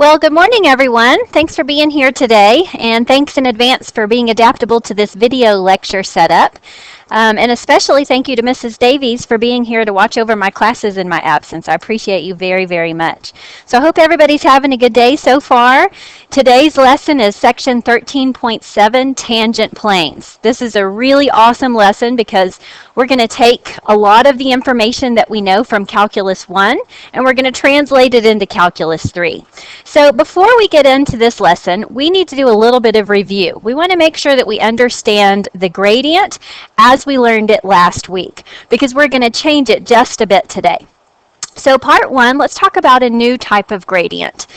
Well, good morning, everyone. Thanks for being here today, and thanks in advance for being adaptable to this video lecture setup. And especially thank you to Mrs. Davies for being here to watch over my classes in my absence. I appreciate you very, very much. So I hope everybody's having a good day so far. Today's lesson is section 13.7, tangent planes. This is a really awesome lesson because we're going to take a lot of the information that we know from Calculus 1 and we're going to translate it into Calculus 3. So before we get into this lesson, we need to do a little bit of review. We want to make sure that we understand the gradient as we learned it last week, because we're going to change it just a bit today. So part one, let's talk about a new type of gradient.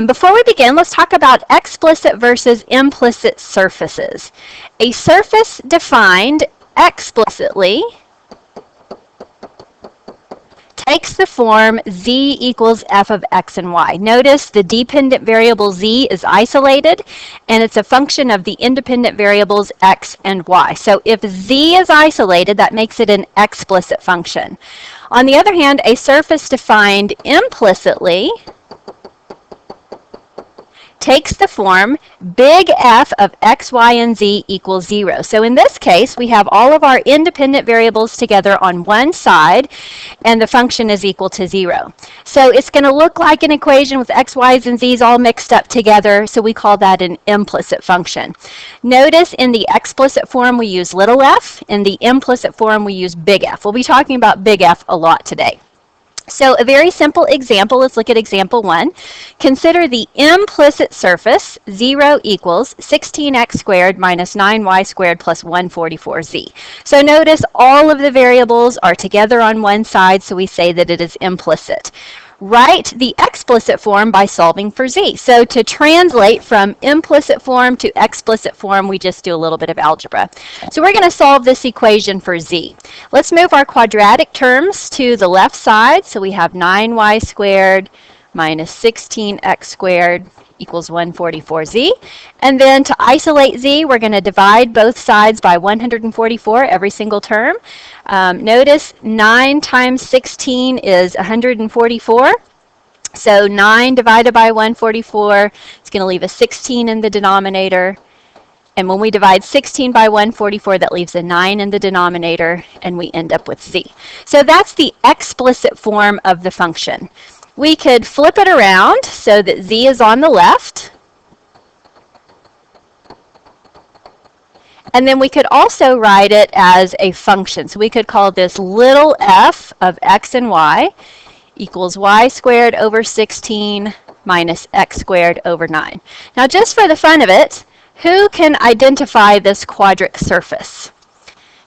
Before we begin, let's talk about explicit versus implicit surfaces. A surface defined explicitly takes the form z equals f of x and y. Notice the dependent variable z is isolated, and it's a function of the independent variables x and y. So if z is isolated, that makes it an explicit function. On the other hand, a surface defined implicitly takes the form big F of x, y, and z equals 0. So in this case, we have all of our independent variables together on one side, and the function is equal to 0. So it's going to look like an equation with x, y's, and z's all mixed up together, so we call that an implicit function. Notice in the explicit form we use little f, in the implicit form we use big F. We'll be talking about big F a lot today. So a very simple example, let's look at example 1. Consider the implicit surface, 0 equals 16x squared minus 9y squared plus 144z. So notice all of the variables are together on one side, so we say that it is implicit. Write the explicit form by solving for z. So to translate from implicit form to explicit form, we just do a little bit of algebra. So we're going to solve this equation for z. Let's move our quadratic terms to the left side. So we have 9y squared minus 16x squared equals 144z. And then to isolate z, we're going to divide both sides by 144 every single term. Notice 9 times 16 is 144. So 9 divided by 144 is going to leave a 16 in the denominator. And when we divide 16 by 144, that leaves a 9 in the denominator, and we end up with z. So that's the explicit form of the function. We could flip it around so that z is on the left. And then we could also write it as a function. So we could call this little f of x and y equals y squared over 16 minus x squared over 9. Now just for the fun of it, who can identify this quadric surface?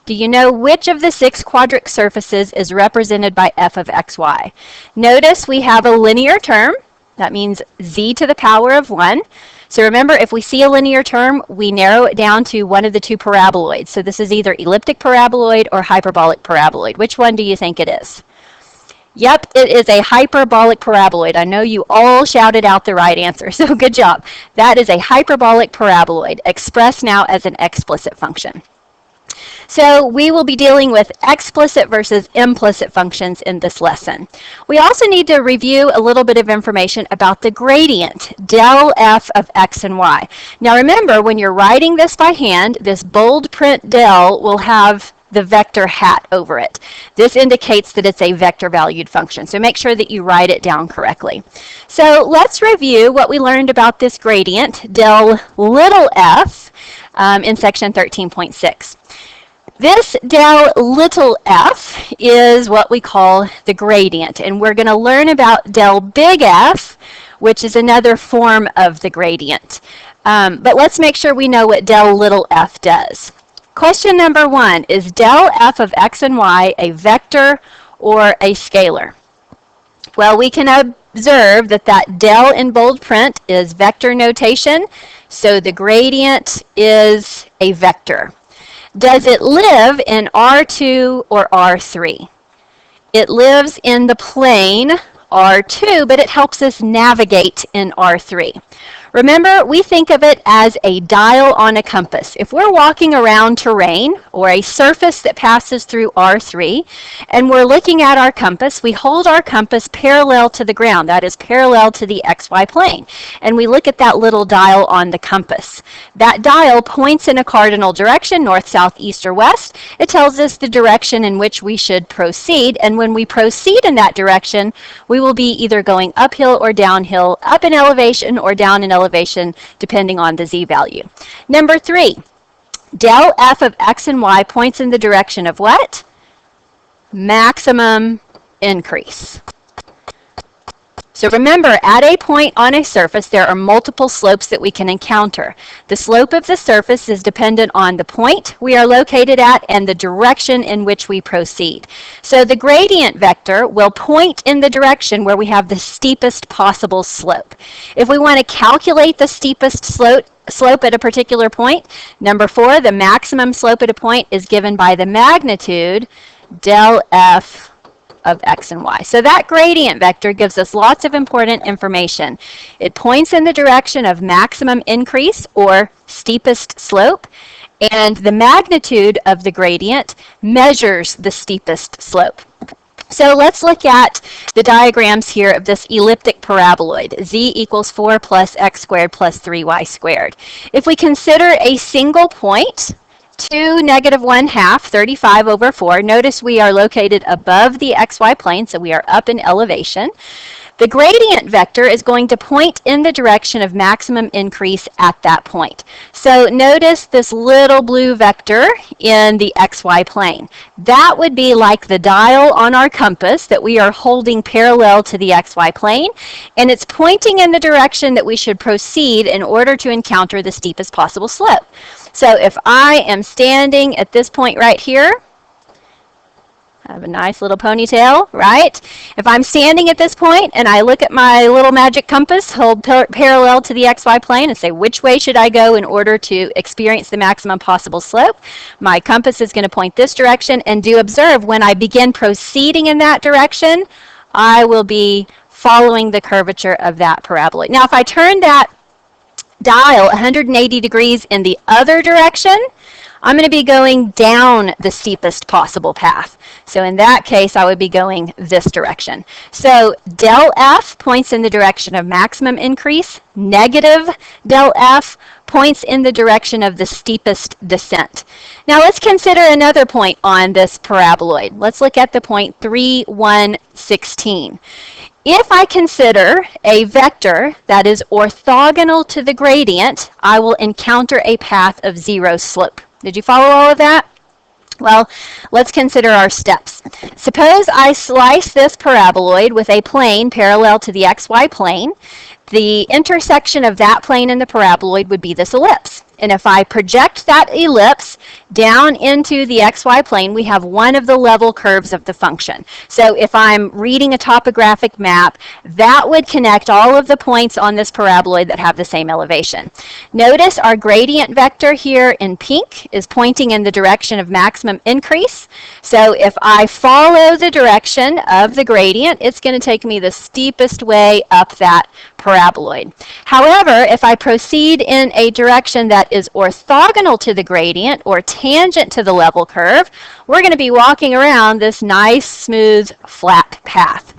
Do you know which of the 6 quadric surfaces is represented by f of xy? Notice we have a linear term. That means z to the power of 1. So remember, if we see a linear term, we narrow it down to one of the two paraboloids. So this is either elliptic paraboloid or hyperbolic paraboloid. Which one do you think it is? Yep, it is a hyperbolic paraboloid. I know you all shouted out the right answer, so good job. That is a hyperbolic paraboloid, expressed now as an explicit function. So we will be dealing with explicit versus implicit functions in this lesson. We also need to review a little bit of information about the gradient, del f of x and y. Now remember, when you're writing this by hand, this bold print del will have the vector hat over it. This indicates that it's a vector valued function, so make sure that you write it down correctly. So let's review what we learned about this gradient, del little f, in section 13.6. This del little f is what we call the gradient, and we're going to learn about del big F, which is another form of the gradient. But let's make sure we know what del little f does. Question number 1, is del f of x and y a vector or a scalar? Well, we can observe that that del in bold print is vector notation, so the gradient is a vector. Does it live in R2 or R3? It lives in the plane R2, but it helps us navigate in R3. Remember, we think of it as a dial on a compass. If we're walking around terrain or a surface that passes through R3 and we're looking at our compass, we hold our compass parallel to the ground, that is parallel to the XY plane, and we look at that little dial on the compass. That dial points in a cardinal direction, north, south, east, or west. It tells us the direction in which we should proceed, and when we proceed in that direction, we will be either going uphill or downhill, up in elevation or down in elevation, depending on the z-value. Number 3, del f of x and y points in the direction of what? Maximum increase. So remember, at a point on a surface, there are multiple slopes that we can encounter. The slope of the surface is dependent on the point we are located at and the direction in which we proceed. So the gradient vector will point in the direction where we have the steepest possible slope. If we want to calculate the steepest slope at a particular point, number 4, the maximum slope at a point is given by the magnitude del f of x and y. So that gradient vector gives us lots of important information. It points in the direction of maximum increase or steepest slope, and the magnitude of the gradient measures the steepest slope. So let's look at the diagrams here of this elliptic paraboloid, z equals 4 plus x squared plus 3y squared. If we consider a single point, 2, negative 1/2, 35 over 4. Notice we are located above the xy plane, so we are up in elevation. The gradient vector is going to point in the direction of maximum increase at that point. So notice this little blue vector in the xy plane. That would be like the dial on our compass that we are holding parallel to the xy plane, and it's pointing in the direction that we should proceed in order to encounter the steepest possible slope. So if I am standing at this point right here, I have a nice little ponytail, right? If I'm standing at this point and I look at my little magic compass, hold parallel to the xy plane and say, which way should I go in order to experience the maximum possible slope? My compass is going to point this direction, and do observe when I begin proceeding in that direction, I will be following the curvature of that paraboloid. Now, if I turn that dial 180 degrees in the other direction, I'm going to be going down the steepest possible path. So in that case, I would be going this direction. So del f points in the direction of maximum increase. Negative del f points in the direction of the steepest descent. Now let's consider another point on this paraboloid. Let's look at the point 3, 1, 16. If I consider a vector that is orthogonal to the gradient, I will encounter a path of 0 slope. Did you follow all of that? Well, let's consider our steps. Suppose I slice this paraboloid with a plane parallel to the xy plane. The intersection of that plane and the paraboloid would be this ellipse. And if I project that ellipse down into the xy plane, we have one of the level curves of the function. So if I'm reading a topographic map, that would connect all of the points on this paraboloid that have the same elevation. Notice our gradient vector here in pink is pointing in the direction of maximum increase. So if I follow the direction of the gradient, it's going to take me the steepest way up that paraboloid. However, if I proceed in a direction that is orthogonal to the gradient or tangent to the level curve, we're going to be walking around this nice, smooth, flat path.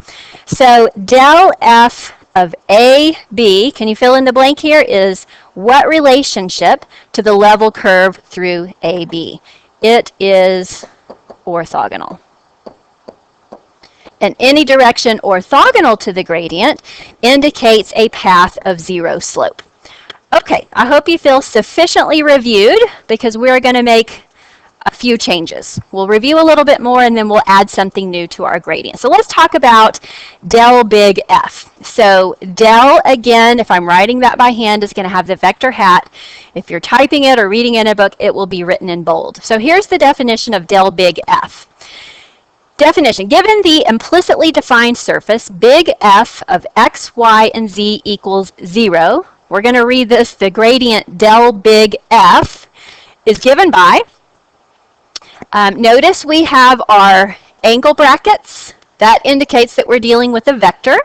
So del f of AB, can you fill in the blank here, is what relationship to the level curve through AB? It is orthogonal. And any direction orthogonal to the gradient indicates a path of 0 slope. Okay, I hope you feel sufficiently reviewed because we're going to make a few changes. We'll review a little bit more and then we'll add something new to our gradient. So let's talk about del big F. So del, again, if I'm writing that by hand, is going to have the vector hat. If you're typing it or reading in a book, it will be written in bold. So here's the definition of del big F. Definition: given the implicitly defined surface, big F of x, y, and z equals 0, we're going to read this, the gradient del big F is given by, notice we have our angle brackets. That indicates that we're dealing with a vector.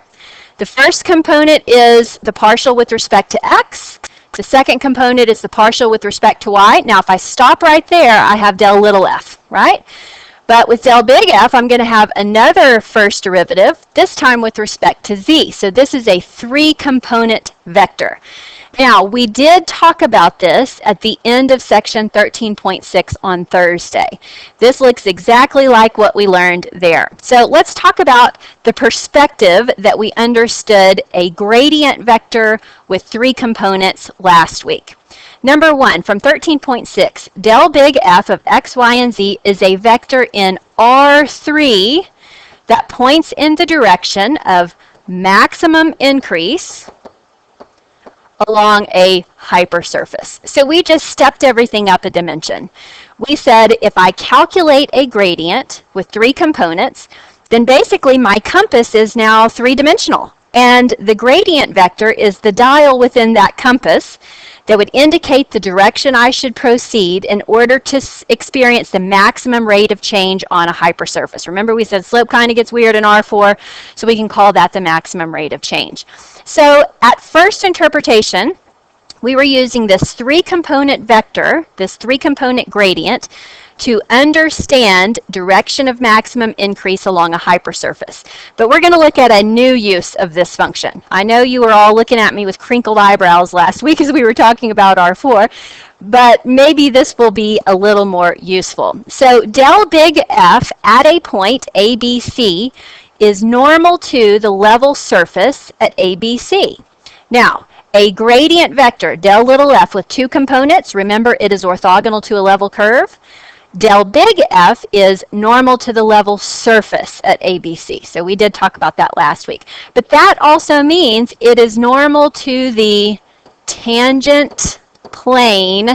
The first component is the partial with respect to x. The second component is the partial with respect to y. Now, if I stop right there, I have del little f, right? But with del big F, I'm going to have another first derivative, this time with respect to z. So this is a 3-component vector. Now, we did talk about this at the end of section 13.6 on Thursday. This looks exactly like what we learned there. So let's talk about the perspective that we understood a gradient vector with 3 components last week. Number 1, from 13.6, del big F of x, y, and z is a vector in R3 that points in the direction of maximum increase along a hypersurface. So we just stepped everything up a dimension. We said if I calculate a gradient with 3 components, then basically my compass is now 3-dimensional. And the gradient vector is the dial within that compass that would indicate the direction I should proceed in order to experience the maximum rate of change on a hypersurface. Remember, we said slope kind of gets weird in R4, so we can call that the maximum rate of change. So at first interpretation, we were using this 3-component vector, this 3-component gradient, to understand direction of maximum increase along a hypersurface. But we're going to look at a new use of this function. I know you were all looking at me with crinkled eyebrows last week as we were talking about R4, but maybe this will be a little more useful. So del big F at a point ABC is normal to the level surface at ABC. Now, a gradient vector, del little f, with 2 components, remember it is orthogonal to a level curve. Del big F is normal to the level surface at ABC. So we did talk about that last week. But that also means it is normal to the tangent plane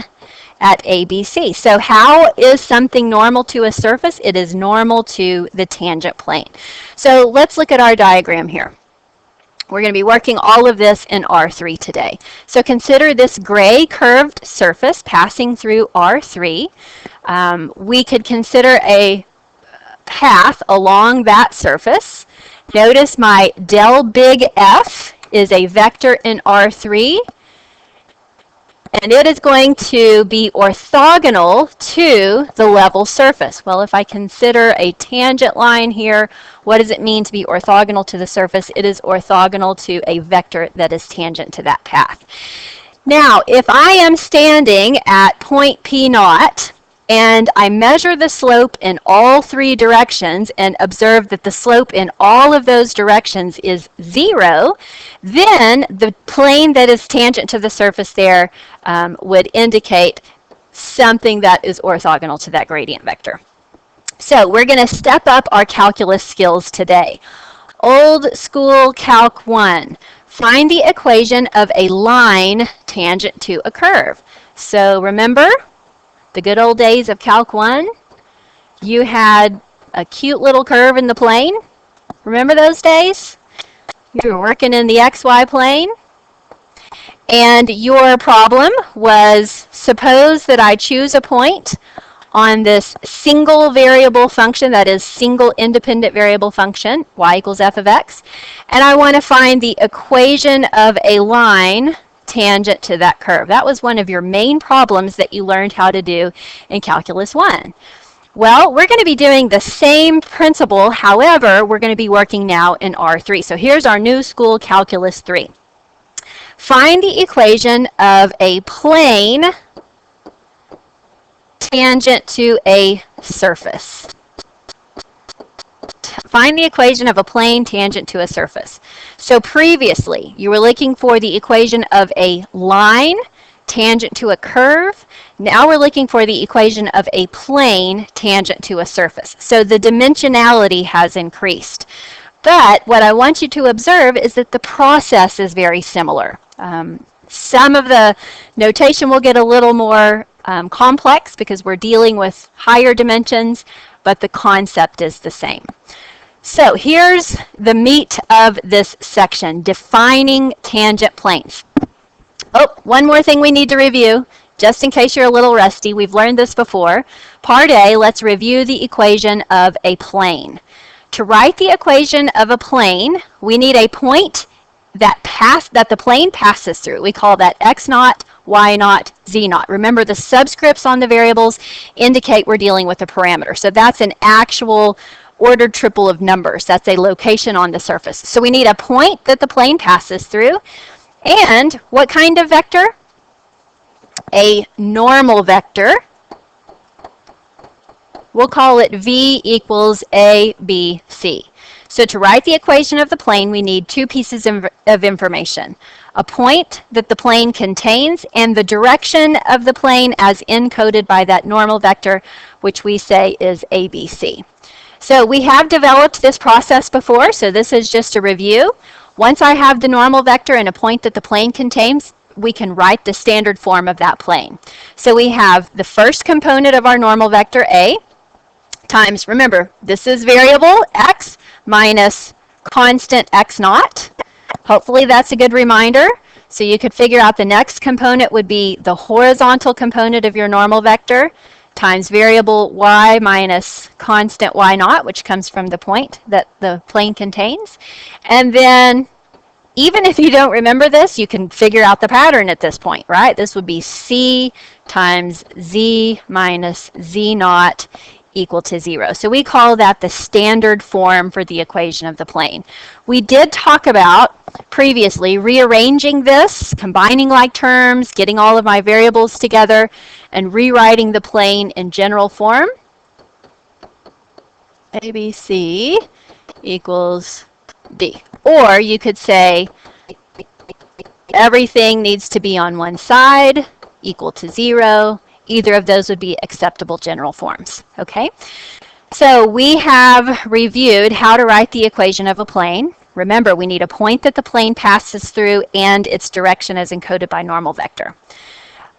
at ABC. So how is something normal to a surface? It is normal to the tangent plane. So let's look at our diagram here. We're going to be working all of this in R3 today. So consider this gray curved surface passing through R3. We could consider a path along that surface. Notice my del big F is a vector in R3, and it is going to be orthogonal to the level surface. Well, if I consider a tangent line here, what does it mean to be orthogonal to the surface? It is orthogonal to a vector that is tangent to that path. Now, if I am standing at point P naught, and I measure the slope in all 3 directions and observe that the slope in all of those directions is 0, then the plane that is tangent to the surface there would indicate something that is orthogonal to that gradient vector. So we're going to step up our calculus skills today. Old school Calc 1. Find the equation of a line tangent to a curve. So remember, the good old days of Calc 1, you had a cute little curve in the plane. Remember those days? You were working in the XY plane. And your problem was, suppose that I choose a point on this single variable function, that is single independent variable function, y equals f of x, and I want to find the equation of a line tangent to that curve. That was one of your main problems that you learned how to do in Calculus 1. Well, we're going to be doing the same principle, however, we're going to be working now in R3. So here's our new school Calculus 3. Find the equation of a plane tangent to a surface. Find the equation of a plane tangent to a surface. So previously, you were looking for the equation of a line tangent to a curve. Now we're looking for the equation of a plane tangent to a surface. So the dimensionality has increased. But what I want you to observe is that the process is very similar. Some of the notation will get a little more complex because we're dealing with higher dimensions, but the concept is the same. So here's the meat of this section, defining tangent planes. Oh, one more thing we need to review, just in case you're a little rusty. We've learned this before. Part A, let's review the equation of a plane. To write the equation of a plane, we need a point that the plane passes through. We call that x naught, y naught, z naught. Remember, the subscripts on the variables indicate we're dealing with a parameter. So that's an actual ordered triple of numbers. That's a location on the surface. So we need a point that the plane passes through. And what kind of vector? A normal vector. We'll call it v equals a, b, c. So to write the equation of the plane, we need two pieces of information. A point that the plane contains and the direction of the plane as encoded by that normal vector, which we say is ABC. So we have developed this process before, so this is just a review. Once I have the normal vector and a point that the plane contains, we can write the standard form of that plane. So we have the first component of our normal vector, A, times, remember, this is variable x minus constant x naught. Hopefully that's a good reminder. So you could figure out the next component would be the horizontal component of your normal vector times variable y minus constant y naught, which comes from the point that the plane contains. And then even if you don't remember this, you can figure out the pattern at this point, right? This would be c times z minus z naught equal to 0. So we call that the standard form for the equation of the plane. We did talk about previously rearranging this, combining like terms, getting all of my variables together, and rewriting the plane in general form. ABC equals D. Or you could say everything needs to be on one side, equal to 0. Either of those would be acceptable general forms, okay? So we have reviewed how to write the equation of a plane. Remember, we need a point that the plane passes through and its direction as encoded by normal vector.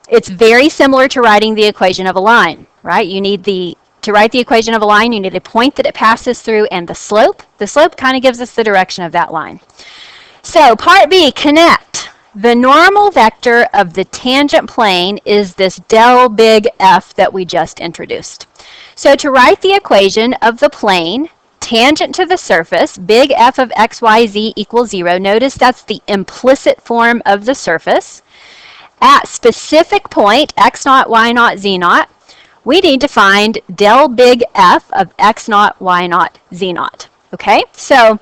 It's very similar to writing the equation of a line, right? To write the equation of a line, you need a point that it passes through and the slope. The slope kind of gives us the direction of that line. So part B, connect. The normal vector of the tangent plane is this del big F that we just introduced. So to write the equation of the plane tangent to the surface, big F of x, y, z equals 0, notice that's the implicit form of the surface. At specific point, x naught, y naught, z naught, we need to find del big F of x naught, y naught, z naught. Okay, so I'm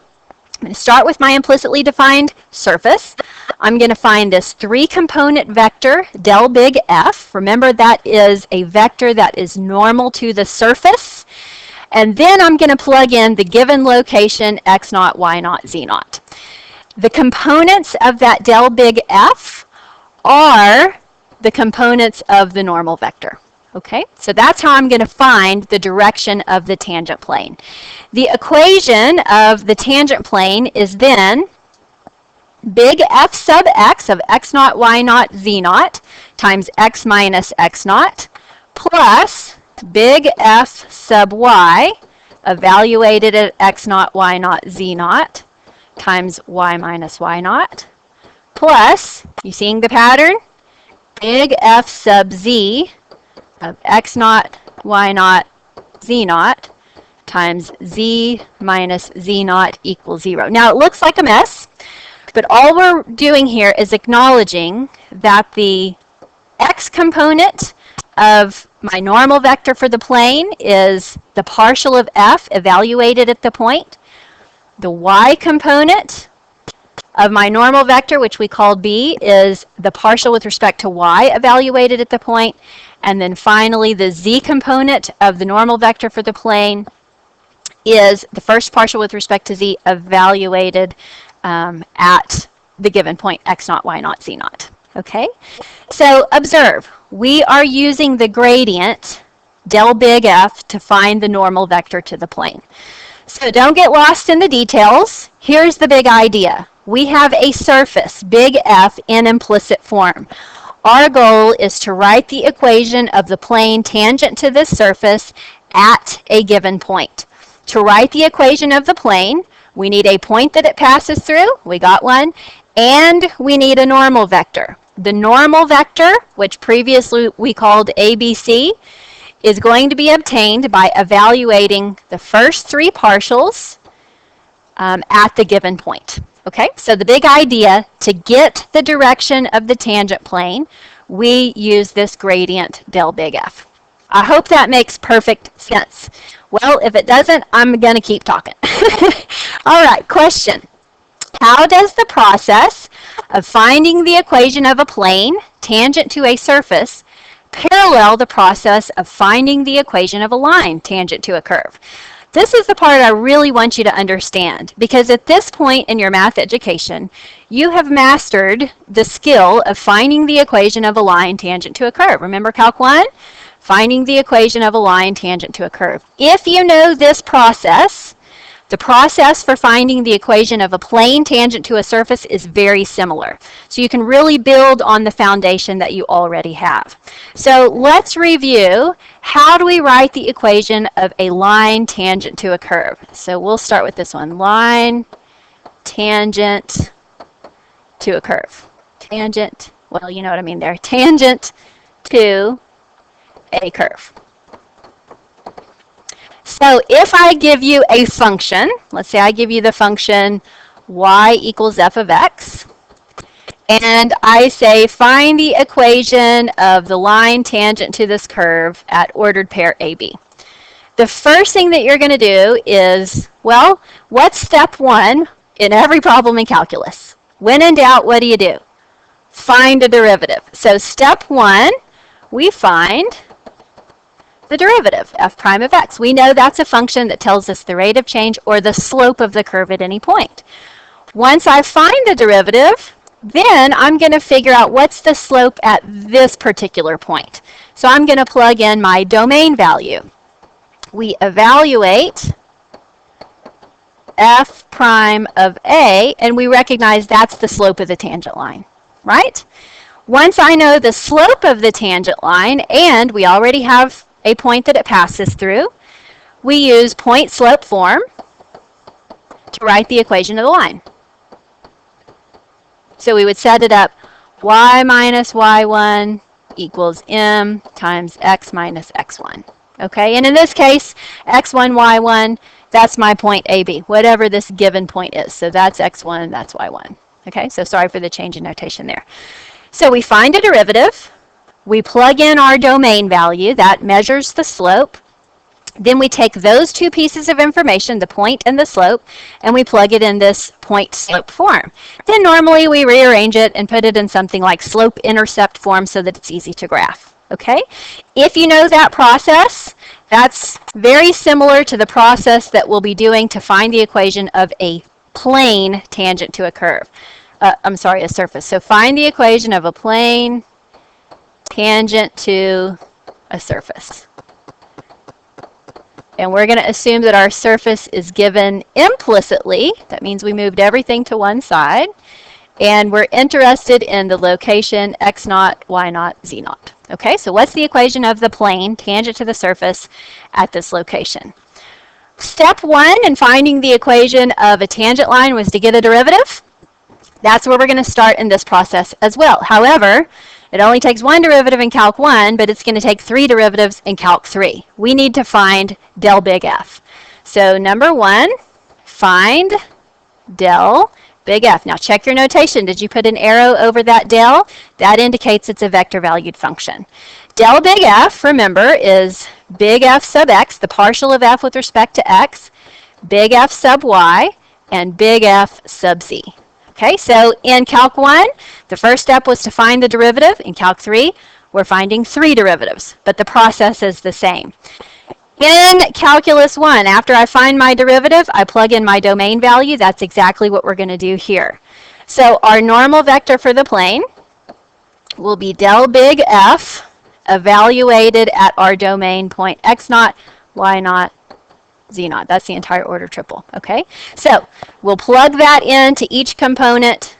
going to start with my implicitly defined surface. I'm going to find this 3-component vector, del big F. Remember, that is a vector that is normal to the surface. And then I'm going to plug in the given location, x naught, y naught, z naught. The components of that del big F are the components of the normal vector. Okay, so that's how I'm going to find the direction of the tangent plane. The equation of the tangent plane is then big F sub x of x naught, y naught, z naught times x minus x naught plus big F sub y evaluated at x naught, y naught, z naught times y minus y naught plus, you seeing the pattern? Big F sub z of x naught, y naught, z naught times z minus z naught equals 0. Now it looks like a mess, but all we're doing here is acknowledging that the x component of my normal vector for the plane is the partial of f evaluated at the point. The y component of my normal vector, which we call b, is the partial with respect to y evaluated at the point. And then finally, the z component of the normal vector for the plane is the first partial with respect to z evaluated at the given point, x naught, y naught, z naught. Okay? So observe, we are using the gradient, del big F, to find the normal vector to the plane. So don't get lost in the details. Here's the big idea. We have a surface, big F, in implicit form. Our goal is to write the equation of the plane tangent to this surface at a given point. To write the equation of the plane, we need a point that it passes through, we got one, and we need a normal vector. The normal vector, which previously we called ABC, is going to be obtained by evaluating the first 3 partials at the given point. Okay, so the big idea, to get the direction of the tangent plane, we use this gradient del big F. I hope that makes perfect sense. Well, if it doesn't, I'm going to keep talking. All right, question. How does the process of finding the equation of a plane tangent to a surface parallel the process of finding the equation of a line tangent to a curve? This is the part I really want you to understand, because at this point in your math education, you have mastered the skill of finding the equation of a line tangent to a curve. Remember Calc 1? Finding the equation of a line tangent to a curve. If you know this process, the process for finding the equation of a plane tangent to a surface is very similar. So you can really build on the foundation that you already have. So let's review, how do we write the equation of a line tangent to a curve? So we'll start with this one, line tangent to a curve. Tangent, well, you know what I mean there, tangent to a curve. So if I give you a function, let's say I give you the function y equals f of x, and I say find the equation of the line tangent to this curve at ordered pair AB. The first thing that you're going to do is, well, what's step one in every problem in calculus? When in doubt, what do? Find a derivative. So step one, we find the derivative, f prime of x. We know that's a function that tells us the rate of change or the slope of the curve at any point. Once I find the derivative, then I'm going to figure out what's the slope at this particular point. So I'm going to plug in my domain value. We evaluate f prime of a, and we recognize that's the slope of the tangent line, right? Once I know the slope of the tangent line, and we already have a point that it passes through, we use point slope form to write the equation of the line. So we would set it up, y minus y1 equals m times x minus x1. Okay, and in this case, x1, y1, that's my point AB, whatever this given point is. So that's x1, that's y1. Okay, so sorry for the change in notation there. So we find a derivative. We plug in our domain value, that measures the slope. Then we take those two pieces of information, the point and the slope, and we plug it in this point slope form. Then normally we rearrange it and put it in something like slope intercept form so that it's easy to graph. Okay? If you know that process, that's very similar to the process that we'll be doing to find the equation of a plane tangent to a curve. A surface. So find the equation of a plane tangent to a surface. And we're going to assume that our surface is given implicitly. That means we moved everything to one side. And we're interested in the location x naught, y naught, z naught. Okay, so what's the equation of the plane tangent to the surface at this location? Step one in finding the equation of a tangent line was to get a derivative. That's where we're going to start in this process as well. However, it only takes one derivative in Calc 1, but it's going to take 3 derivatives in Calc 3. We need to find del big F. So number 1, find del big F. Now check your notation. Did you put an arrow over that del? That indicates it's a vector valued function. Del big F, remember, is big F sub x, the partial of f with respect to x, big F sub y, and big F sub z. Okay, so in Calc 1, the first step was to find the derivative. In Calc 3, we're finding 3 derivatives, but the process is the same. In Calculus 1, after I find my derivative, I plug in my domain value. That's exactly what we're going to do here. So our normal vector for the plane will be del big F evaluated at our domain point x naught, y naught, z naught. That's the entire order triple. Okay, so we'll plug that into each component,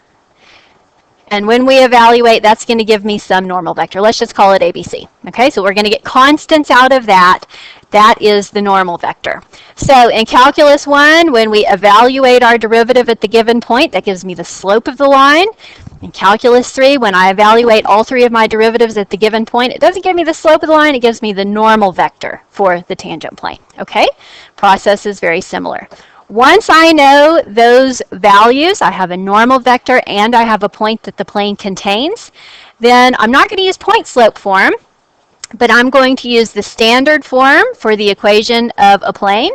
and when we evaluate, that's going to give me some normal vector. Let's just call it ABC. Okay, so we're going to get constants out of that. That is the normal vector. So in Calculus 1, when we evaluate our derivative at the given point, that gives me the slope of the line. In Calculus 3, when I evaluate all 3 of my derivatives at the given point, it doesn't give me the slope of the line, it gives me the normal vector for the tangent plane. Okay? Process is very similar. Once I know those values, I have a normal vector and I have a point that the plane contains, then I'm not going to use point slope form, but I'm going to use the standard form for the equation of a plane,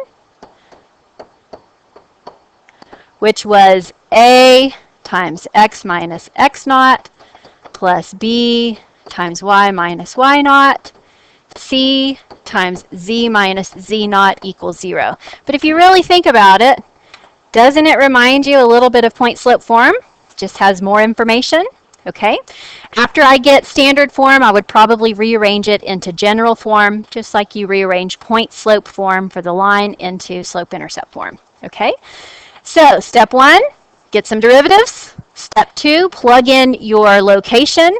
which was a times x minus x naught plus b times y minus y naught, c times z minus z naught equals 0. But if you really think about it, doesn't it remind you a little bit of point slope form? Just has more information. Okay. After I get standard form, I would probably rearrange it into general form, just like you rearrange point slope form for the line into slope intercept form. Okay. So step 1, get some derivatives. Step 2, plug in your location.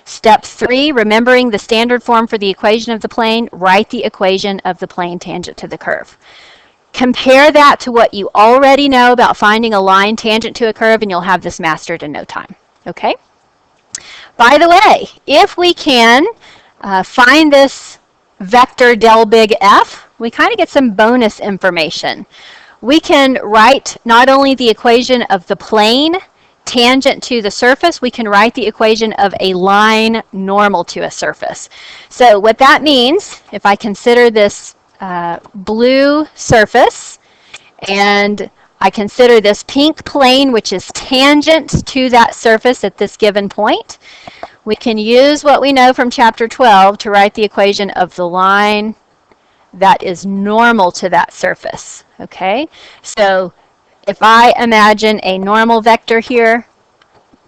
Step 3, remembering the standard form for the equation of the plane, write the equation of the plane tangent to the curve. Compare that to what you already know about finding a line tangent to a curve, and you'll have this mastered in no time. Okay? By the way, if we can find this vector del big F, we kind of get some bonus information. We can write not only the equation of the plane tangent to the surface, we can write the equation of a line normal to a surface. So what that means, if I consider this blue surface and I consider this pink plane, which is tangent to that surface at this given point, we can use what we know from chapter 12 to write the equation of the line that is normal to that surface. Okay, so if I imagine a normal vector here,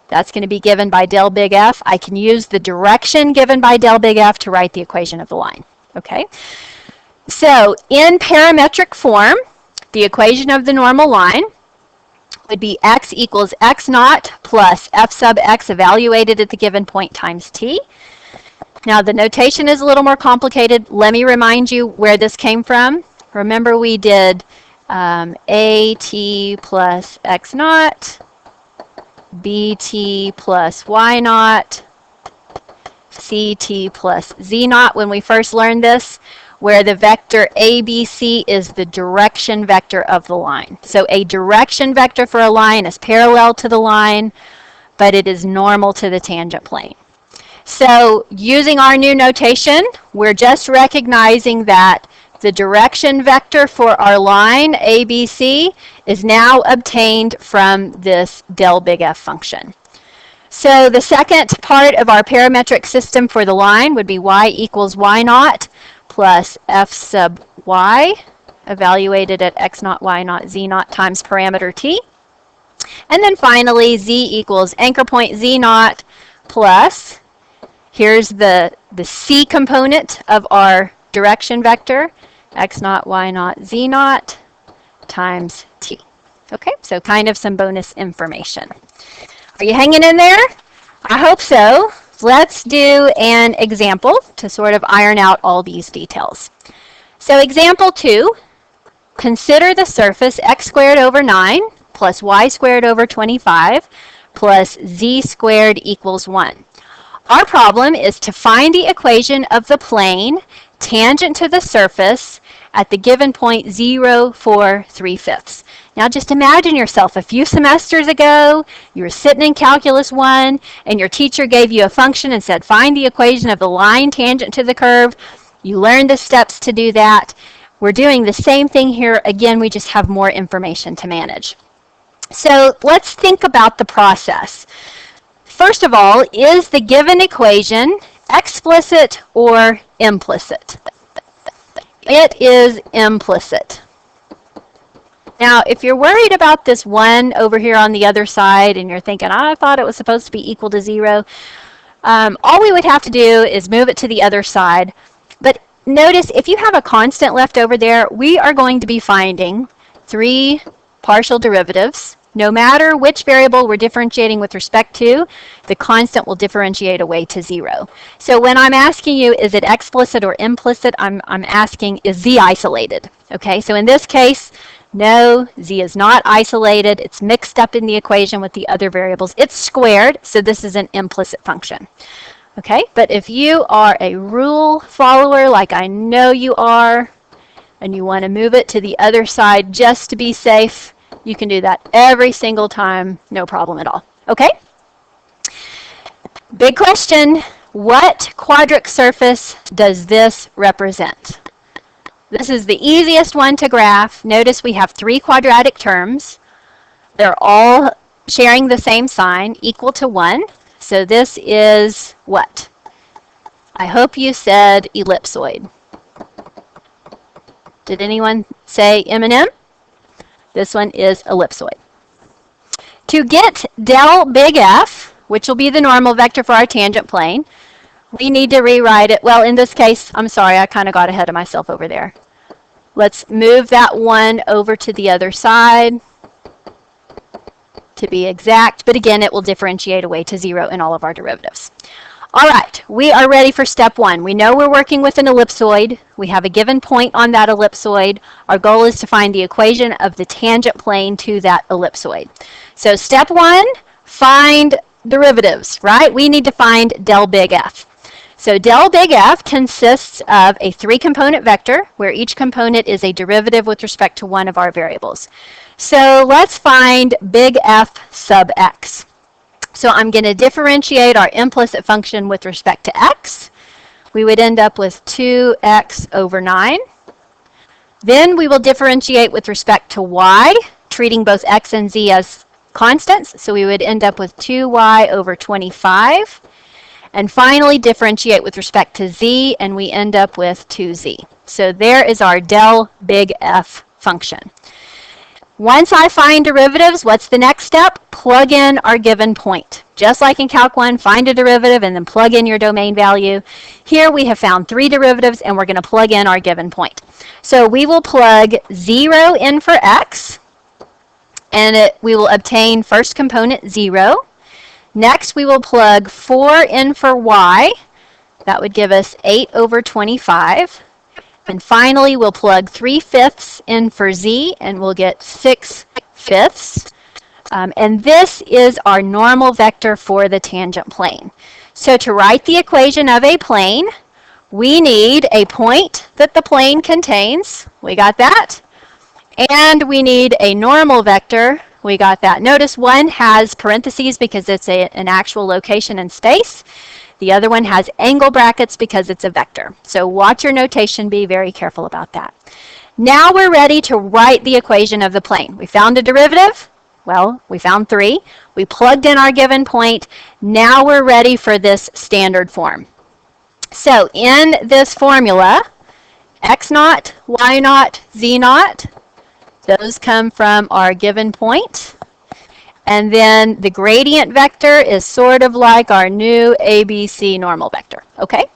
that's going to be given by del big F. I can use the direction given by del big F to write the equation of the line. Okay, so in parametric form, the equation of the normal line would be x equals x naught plus f sub x evaluated at the given point times t. Now the notation is a little more complicated. Let me remind you where this came from. Remember we did at plus x naught, bt plus y naught, ct plus z naught when we first learned this, where the vector ABC is the direction vector of the line. So a direction vector for a line is parallel to the line, but it is normal to the tangent plane. So using our new notation, we're just recognizing that the direction vector for our line, ABC, is now obtained from this del big F function. So the second part of our parametric system for the line would be y equals y naught plus f sub y, evaluated at x naught, y naught, z naught times parameter t. And then finally, z equals anchor point z naught plus, here's the c component of our direction vector, x naught, y naught, z naught times t. Okay, so kind of some bonus information. Are you hanging in there? I hope so. Let's do an example to sort of iron out all these details. So example 2, consider the surface x squared over 9 plus y squared over 25 plus z squared equals 1. Our problem is to find the equation of the plane tangent to the surface at the given point 0, 4, 3/5. Now just imagine yourself a few semesters ago, you were sitting in Calculus 1 and your teacher gave you a function and said find the equation of the line tangent to the curve. You learned the steps to do that. We're doing the same thing here. Again, we just have more information to manage. So let's think about the process. First of all, is the given equation explicit or implicit? It is implicit. Now, if you're worried about this 1 over here on the other side and you're thinking, I thought it was supposed to be equal to 0, all we would have to do is move it to the other side. But notice, if you have a constant left over there, we are going to be finding 3 partial derivatives. No matter which variable we're differentiating with respect to, the constant will differentiate away to 0. So when I'm asking you, is it explicit or implicit, I'm asking, is z isolated? Okay, so in this case, no, z is not isolated. It's mixed up in the equation with the other variables. It's squared, so this is an implicit function. Okay, but if you are a rule follower like I know you are, and you want to move it to the other side just to be safe, you can do that every single time, no problem at all. Okay? Big question, what quadric surface does this represent? This is the easiest one to graph. Notice we have 3 quadratic terms. They're all sharing the same sign, equal to 1. So this is what? I hope you said ellipsoid. Did anyone say M&M? This one is ellipsoid. To get del big F, which will be the normal vector for our tangent plane, we need to rewrite it. Well, in this case, I'm sorry, I kind of got ahead of myself over there. Let's move that 1 over to the other side to be exact. But again, it will differentiate away to 0 in all of our derivatives. All right, we are ready for step 1. We know we're working with an ellipsoid. We have a given point on that ellipsoid. Our goal is to find the equation of the tangent plane to that ellipsoid. So step 1, find derivatives, right? We need to find del big F. So del big F consists of a 3-component vector where each component is a derivative with respect to one of our variables. So let's find big F sub x. So I'm going to differentiate our implicit function with respect to x. We would end up with 2x over 9. Then we will differentiate with respect to y, treating both x and z as constants. So we would end up with 2y over 25. And finally differentiate with respect to z, and we end up with 2z. So there is our del big F function. Once I find derivatives, what's the next step? Plug in our given point. Just like in Calc 1, find a derivative and then plug in your domain value. Here we have found 3 derivatives, and we're going to plug in our given point. So we will plug 0 in for x, and we will obtain first component 0. Next, we will plug 4 in for y. That would give us 8 over 25. And finally, we'll plug 3/5 in for z, and we'll get 6/5. And this is our normal vector for the tangent plane. So to write the equation of a plane, we need a point that the plane contains. We got that. And we need a normal vector. We got that. Notice one has parentheses because it's an actual location in space. The other one has angle brackets because it's a vector. So watch your notation, be very careful about that. Now we're ready to write the equation of the plane. We found a derivative. Well, we found 3. We plugged in our given point. Now we're ready for this standard form. So in this formula, x naught, y naught, z naught, those come from our given point. And then the gradient vector is sort of like our new ABC normal vector. Okay?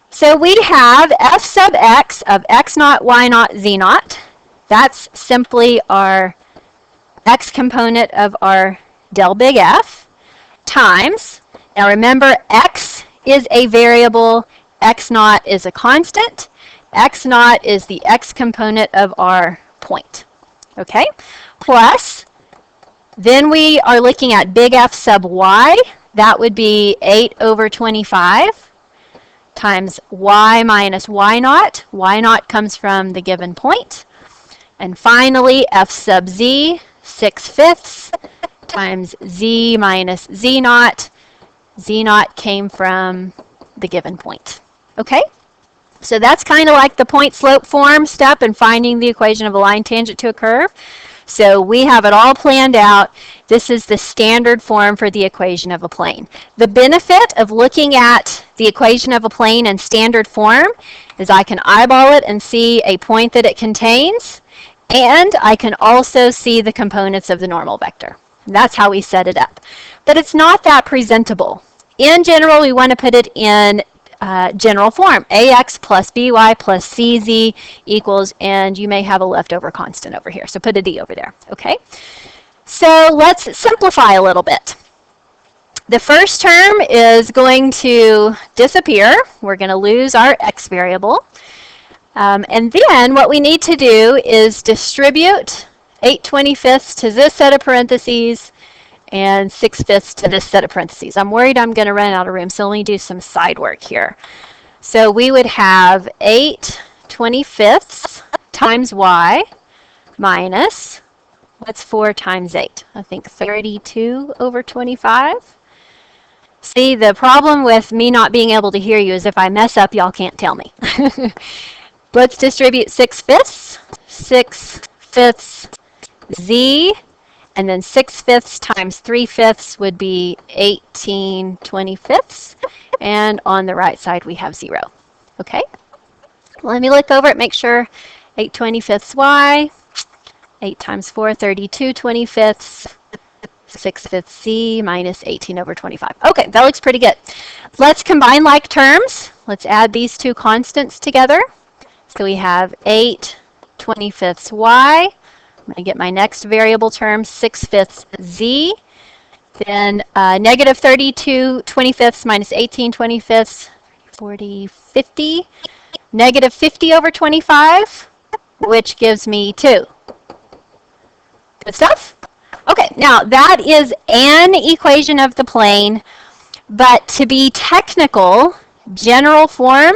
So we have f sub x of x naught, y naught, z naught. That's simply our x component of our del big F times. Now remember, x is a variable, x naught is a constant. X naught is the x component of our point. Okay? Plus, then we are looking at big F sub y. That would be 8 over 25 times y minus y naught. Y naught comes from the given point. And finally, f sub z, 6/5 times z minus z naught. Z naught came from the given point. Okay? So that's kind of like the point slope form step in finding the equation of a line tangent to a curve. So we have it all planned out. This is the standard form for the equation of a plane. The benefit of looking at the equation of a plane in standard form is I can eyeball it and see a point that it contains, and I can also see the components of the normal vector. And that's how we set it up. But it's not that presentable. In general, we want to put it in general form, ax plus by plus cz equals, and you may have a leftover constant over here, so put a d over there, okay? So let's simplify a little bit. The first term is going to disappear. We're going to lose our x variable. And then what we need to do is distribute 8/25 to this set of parentheses and 6/5 to this set of parentheses. I'm worried I'm going to run out of room, so let me do some side work here. So we would have 8/25 25ths times y minus, what's 4 times 8? I think 32 over 25. See, the problem with me not being able to hear you is if I mess up, y'all can't tell me. Let's distribute 6/5. 6/5 z, and then 6/5 times 3/5 would be 18 25ths. And on the right side, we have 0. Okay? Let me look over it, make sure 8 25ths y, 8 times 4, 32 25ths, 6/5 z minus 18 over 25. Okay, that looks pretty good. Let's combine like terms. Let's add these two constants together. So we have 8 25ths y. I'm going to get my next variable term, 6/5 z. Then negative 32 25ths minus 18 25ths, 40, 50. Negative 50 over 25, which gives me 2. Good stuff? Okay, now that is an equation of the plane, but to be technical, general form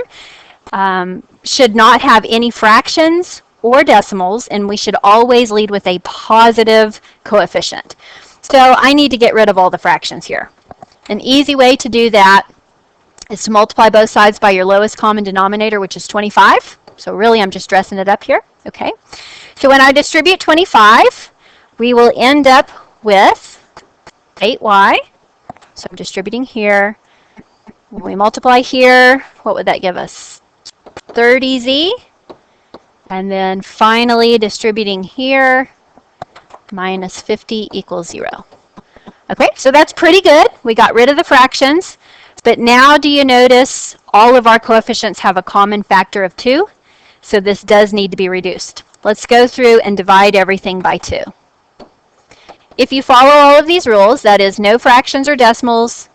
should not have any fractions or decimals, and we should always lead with a positive coefficient. So I need to get rid of all the fractions here. An easy way to do that is to multiply both sides by your lowest common denominator, which is 25. So really, I'm just dressing it up here. Okay. So when I distribute 25, we will end up with 8y. So I'm distributing here. When we multiply here, what would that give us? 30z. And then finally, distributing here, minus 50 equals 0. Okay, so that's pretty good. We got rid of the fractions. But now do you notice all of our coefficients have a common factor of 2? So this does need to be reduced. Let's go through and divide everything by 2. If you follow all of these rules, that is no fractions or decimals,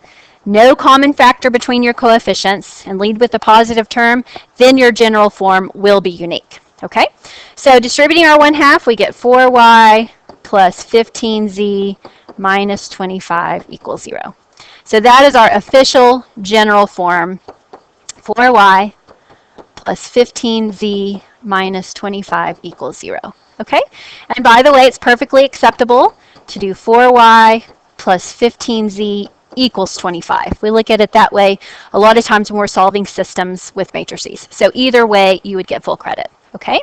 no common factor between your coefficients, and lead with a positive term, then your general form will be unique. Okay? So distributing our 1/2, we get 4y plus 15z minus 25 equals 0. So that is our official general form, 4y plus 15z minus 25 equals 0. Okay? And by the way, it's perfectly acceptable to do 4y plus 15z equals 25. We look at it that way a lot of times when we're solving systems with matrices. So either way, you would get full credit. Okay?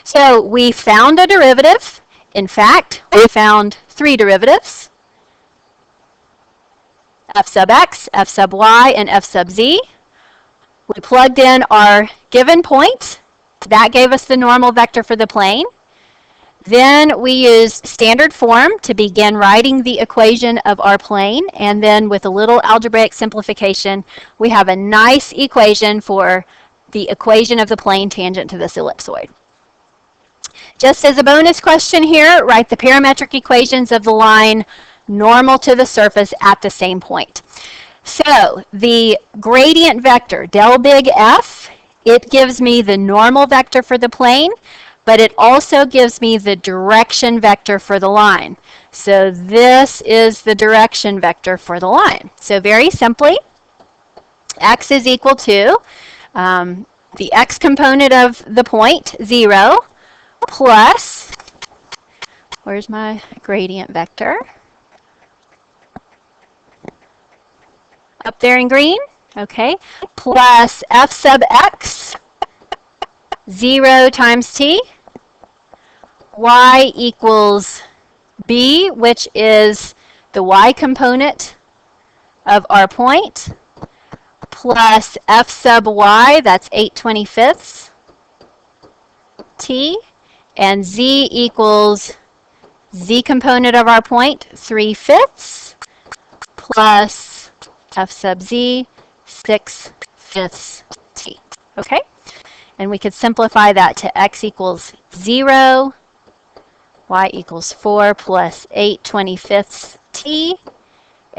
So we found a derivative. In fact, we found 3 derivatives. F sub x, f sub y, and f sub z. We plugged in our given point. That gave us the normal vector for the plane. Then we used standard form to begin writing the equation of our plane. And then with a little algebraic simplification, we have a nice equation for the equation of the plane tangent to this ellipsoid. Just as a bonus question here, write the parametric equations of the line normal to the surface at the same point. So the gradient vector, del big F, it gives me the normal vector for the plane, but it also gives me the direction vector for the line. So this is the direction vector for the line. So very simply, x is equal to the x component of the point, 0, plus, where's my gradient vector? Up there in green, okay, plus f sub x, 0 times t, y equals b, which is the y component of our point, plus f sub y, that's 8/25 t, and z equals z component of our point, 3/5, plus f sub z, 6/5 t. Okay? And we could simplify that to x equals 0, y equals 4 plus 8/25 t,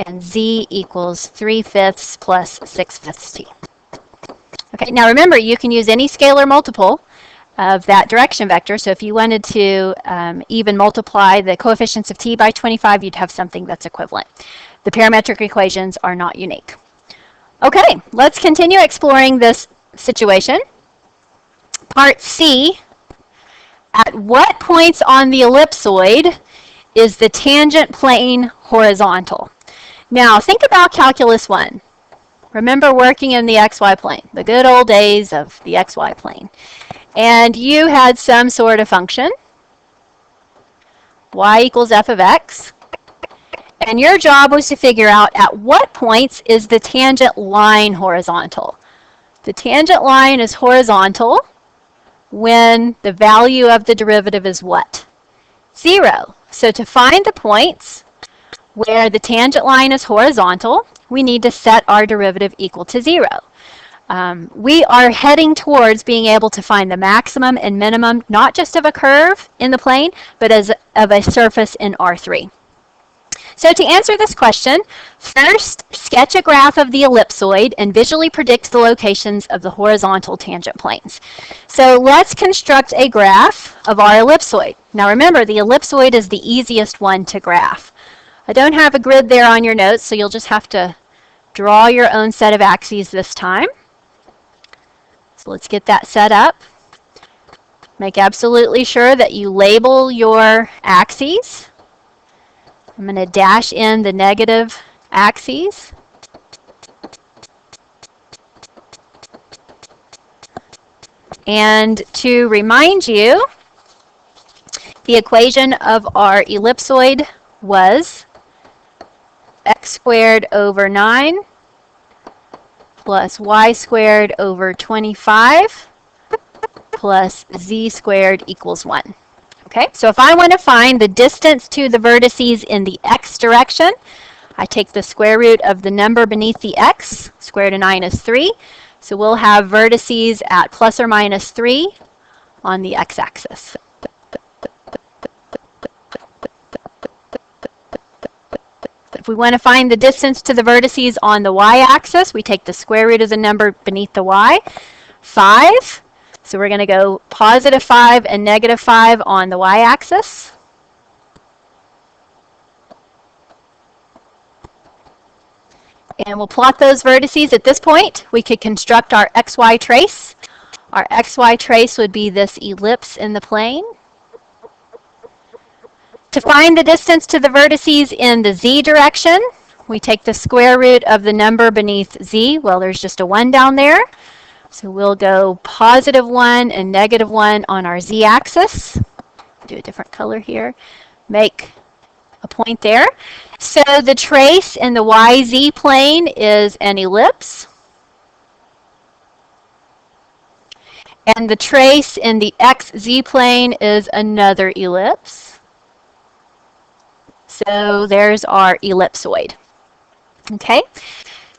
and z equals 3/5 plus 6/5 t. Okay, now remember, you can use any scalar multiple of that direction vector. So if you wanted to even multiply the coefficients of t by 25, you'd have something that's equivalent. The parametric equations are not unique. Okay, let's continue exploring this situation. Part C, at what points on the ellipsoid is the tangent plane horizontal? Now, think about Calculus 1. Remember working in the xy plane, the good old days of the xy plane. And you had some sort of function, y equals f of x, and your job was to figure out at what points is the tangent line horizontal. The tangent line is horizontal when the value of the derivative is what? 0. So to find the points where the tangent line is horizontal, we need to set our derivative equal to 0. We are heading towards being able to find the maximum and minimum, not just of a curve in the plane, but of a surface in R3. So to answer this question, first sketch a graph of the ellipsoid and visually predict the locations of the horizontal tangent planes. So let's construct a graph of our ellipsoid. Now remember, the ellipsoid is the easiest one to graph. I don't have a grid there on your notes, so you'll just have to draw your own set of axes this time. So let's get that set up. Make absolutely sure that you label your axes. I'm going to dash in the negative axes. And to remind you, the equation of our ellipsoid was x squared over 9 plus y squared over 25 plus z squared equals 1. Okay, so if I want to find the distance to the vertices in the x direction, I take the square root of the number beneath the x. Square root of 9 is 3. So we'll have vertices at plus or minus 3 on the x-axis. If we want to find the distance to the vertices on the y-axis, we take the square root of the number beneath the y, 5. So we're going to go positive 5 and negative 5 on the y-axis. And we'll plot those vertices. At this point, we could construct our xy trace. Our xy trace would be this ellipse in the plane. To find the distance to the vertices in the z direction, we take the square root of the number beneath z. Well, there's just a 1 down there. So we'll go positive 1 and negative 1 on our z-axis. Do a different color here. Make a point there. So the trace in the YZ plane is an ellipse. And the trace in the XZ plane is another ellipse. So there's our ellipsoid. Okay.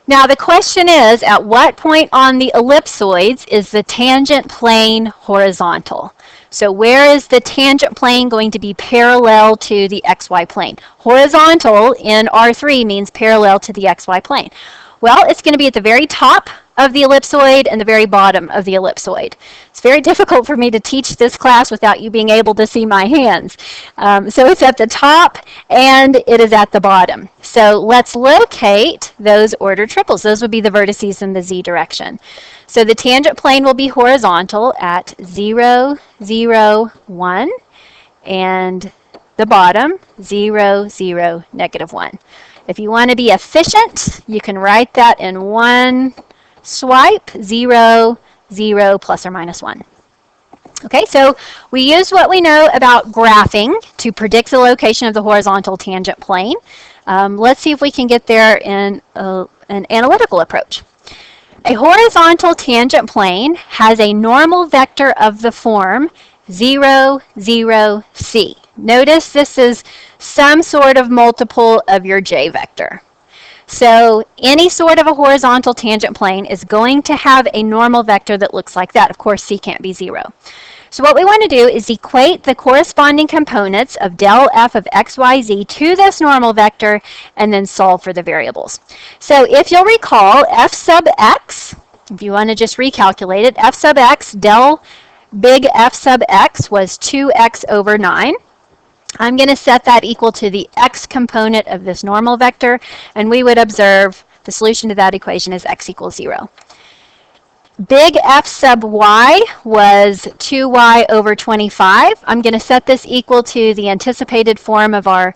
Now the question is, at what point on the ellipsoids is the tangent plane horizontal? So where is the tangent plane going to be parallel to the xy plane? Horizontal in R3 means parallel to the xy plane. Well, it's going to be at the very top of the ellipsoid and the very bottom of the ellipsoid. It's very difficult for me to teach this class without you being able to see my hands. So it's at the top and it is at the bottom. So let's locate those ordered triples. Those would be the vertices in the z direction. So the tangent plane will be horizontal at 0, 0, 1, and the bottom 0, 0, negative 1. If you want to be efficient, you can write that in one swipe, 0, 0, plus or minus 1. Okay, so we used what we know about graphing to predict the location of the horizontal tangent plane. Let's see if we can get there in an analytical approach. A horizontal tangent plane has a normal vector of the form 0, 0, c. Notice this is some sort of multiple of your j vector. So any sort of a horizontal tangent plane is going to have a normal vector that looks like that. Of course, c can't be 0. So what we want to do is equate the corresponding components of del f of x, y, z to this normal vector and then solve for the variables. So if you'll recall, f sub x, if you want to just recalculate it, f sub x, del big F sub x was 2x over 9. I'm going to set that equal to the x component of this normal vector, and we would observe the solution to that equation is x equals 0. Big F sub y was 2y over 25. I'm going to set this equal to the anticipated form of our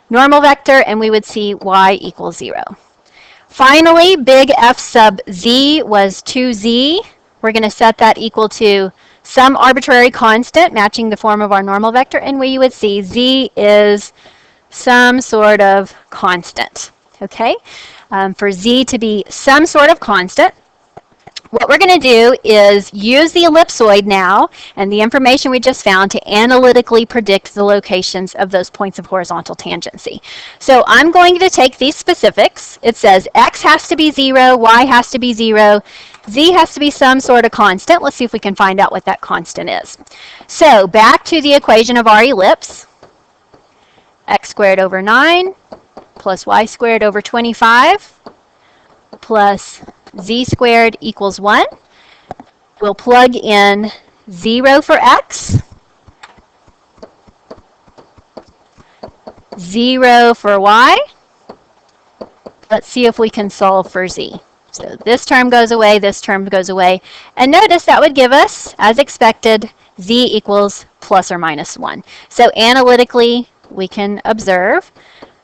normal vector, and we would see y equals 0. Finally, big F sub z was 2z. We're going to set that equal to some arbitrary constant matching the form of our normal vector, and we would see z is some sort of constant. Okay? For z to be some sort of constant, what we're going to do is use the ellipsoid now and the information we just found to analytically predict the locations of those points of horizontal tangency. So I'm going to take these specifics. It says x has to be 0, y has to be 0, z has to be some sort of constant. Let's see if we can find out what that constant is. So back to the equation of our ellipse. X squared over 9 plus y squared over 25 plus z squared equals 1. We'll plug in 0 for x, 0 for y. Let's see if we can solve for z. So this term goes away, this term goes away. And notice that would give us, as expected, z equals plus or minus 1. So analytically, we can observe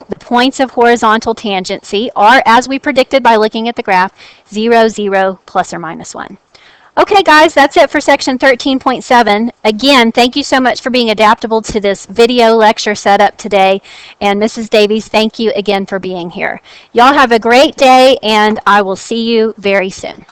the points of horizontal tangency are, as we predicted by looking at the graph, 0, 0, plus or minus 1. Okay, guys, that's it for section 13.7. Again, thank you so much for being adaptable to this video lecture setup today. And Mrs. Davies, thank you again for being here. Y'all have a great day, and I will see you very soon.